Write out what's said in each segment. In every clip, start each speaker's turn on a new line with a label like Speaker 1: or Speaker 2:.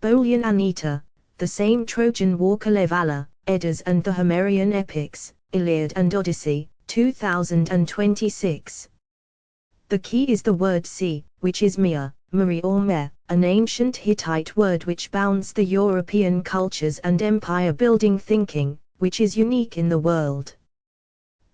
Speaker 1: Bolyán Anita, the same Trojan War Kalevala, Eddas and the Homerian epics, Iliad and Odyssey, 2026. The key is the word sea, which is Mia, Mari or Me, an ancient Hittite word which bounds the European cultures and empire-building thinking, which is unique in the world.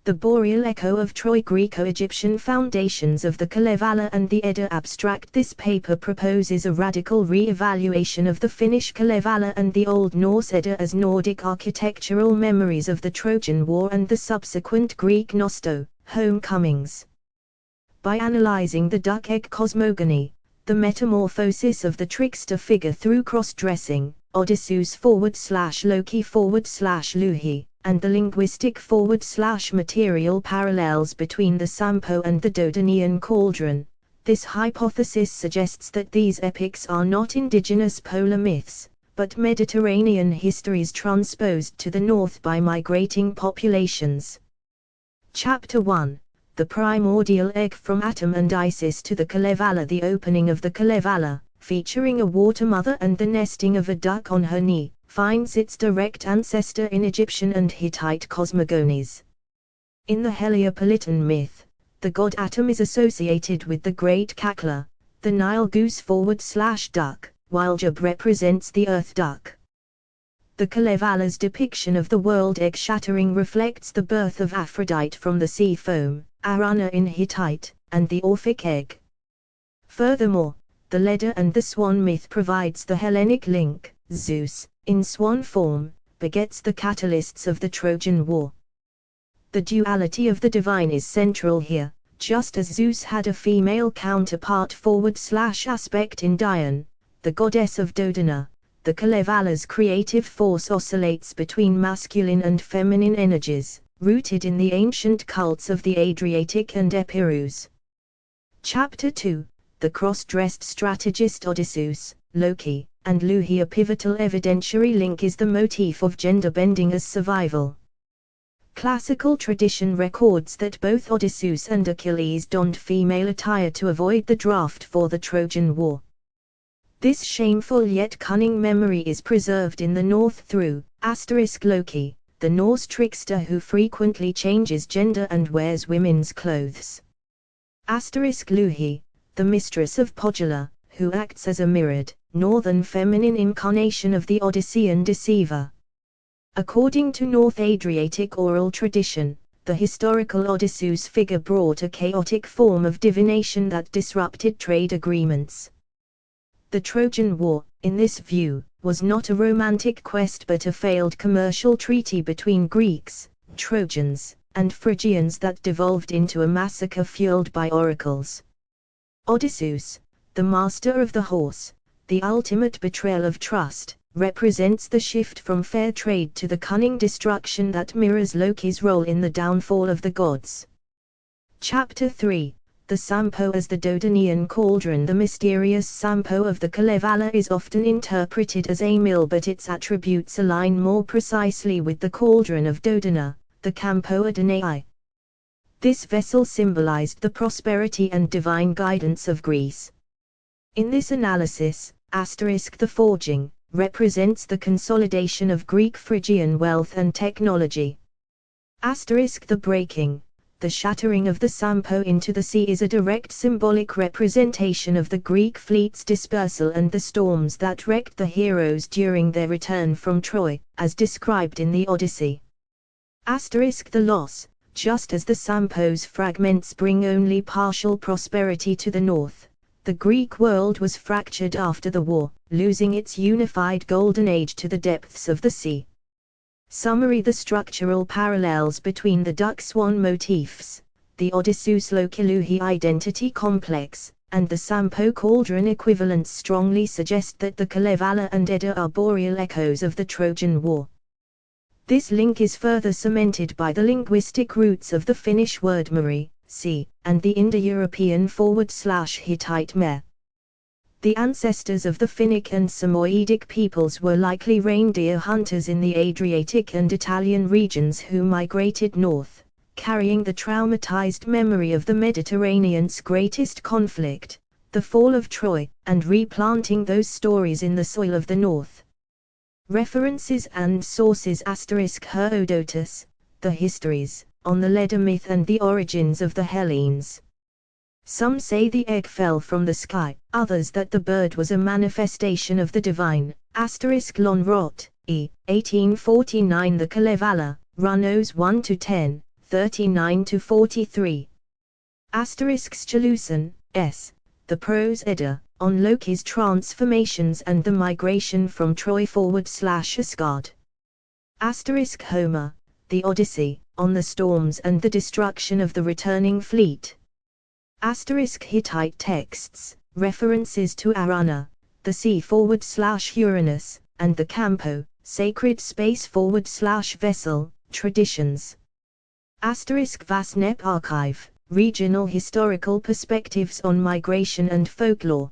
Speaker 1: The boreal echo of Troy Greco-Egyptian foundations of the Kalevala and the Edda abstract. This paper proposes a radical re-evaluation of the Finnish Kalevala and the Old Norse Edda as Nordic architectural memories of the Trojan War and the subsequent Greek Nosto, homecomings. By analyzing the duck egg cosmogony, the metamorphosis of the trickster figure through cross-dressing, Odysseus/Loki/Louhi, and the linguistic/material parallels between the Sampo and the Dodonian cauldron, this hypothesis suggests that these epics are not indigenous polar myths, but Mediterranean histories transposed to the north by migrating populations. Chapter 1. The primordial egg from Atum and Isis to the Kalevala. The opening of the Kalevala, featuring a water mother and the nesting of a duck on her knee, finds its direct ancestor in Egyptian and Hittite cosmogonies. In the Heliopolitan myth, the god Atum is associated with the great cackler, the Nile goose/duck, while Jub represents the earth duck. The Kalevala's depiction of the world egg shattering reflects the birth of Aphrodite from the sea foam, Arana in Hittite, and the Orphic egg. Furthermore, the Leda and the swan myth provides the Hellenic link. Zeus, in swan form, begets the catalysts of the Trojan War. The duality of the divine is central here, just as Zeus had a female counterpart /aspect in Dian, the goddess of Dodona. The Kalevala's creative force oscillates between masculine and feminine energies, rooted in the ancient cults of the Adriatic and Epirus. Chapter 2. The cross-dressed strategist Odysseus, Loki, and Louhi. A pivotal evidentiary link is the motif of gender bending as survival. Classical tradition records that both Odysseus and Achilles donned female attire to avoid the draft for the Trojan War. This shameful yet cunning memory is preserved in the north through *Loki, the Norse trickster who frequently changes gender and wears women's clothes. *Louhi, the mistress of Pohjola, who acts as a mirrored, northern feminine incarnation of the Odyssean deceiver. According to North Adriatic oral tradition, the historical Odysseus figure brought a chaotic form of divination that disrupted trade agreements. The Trojan War, in this view, was not a romantic quest but a failed commercial treaty between Greeks, Trojans, and Phrygians that devolved into a massacre fueled by oracles. Odysseus, the master of the horse, the ultimate betrayal of trust, represents the shift from fair trade to the cunning destruction that mirrors Loki's role in the downfall of the gods. Chapter 3. The Sampo as the Dodonian cauldron. The mysterious Sampo of the Kalevala is often interpreted as a mill, but its attributes align more precisely with the cauldron of Dodona, the Campo Adonai. This vessel symbolized the prosperity and divine guidance of Greece. In this analysis, the forging represents the consolidation of Greek Phrygian wealth and technology. The breaking, the shattering of the Sampo into the sea, is a direct symbolic representation of the Greek fleet's dispersal and the storms that wrecked the heroes during their return from Troy, as described in the Odyssey. The loss, just as the Sampo's fragments bring only partial prosperity to the north, the Greek world was fractured after the war, losing its unified golden age to the depths of the sea. Summary: the structural parallels between the duck-swan motifs, the Odysseus-Loki-Louhi identity complex, and the Sampo cauldron equivalents strongly suggest that the Kalevala and Edda are boreal echoes of the Trojan War. This link is further cemented by the linguistic roots of the Finnish word Mari, sea, and the Indo-European /Hittite me. The ancestors of the Finnic and Samoyedic peoples were likely reindeer hunters in the Adriatic and Italian regions who migrated north, carrying the traumatized memory of the Mediterranean's greatest conflict, the fall of Troy, and replanting those stories in the soil of the north. References and sources Herodotus, The Histories, on the Leda myth and the origins of the Hellenes. Some say the egg fell from the sky, others that the bird was a manifestation of the divine. Lonrot, E. 1849. The Kalevala, Runos 1-10, 39-43. Chaluson, S. The Prose Edda, on Loki's transformations and the migration from Troy /Asgard. Homer, The Odyssey, on the storms and the destruction of the returning fleet. Hittite texts, references to Arana, the sea /Uranus, and the Campo, sacred space /vessel, traditions. Vasnep archive, regional historical perspectives on migration and folklore.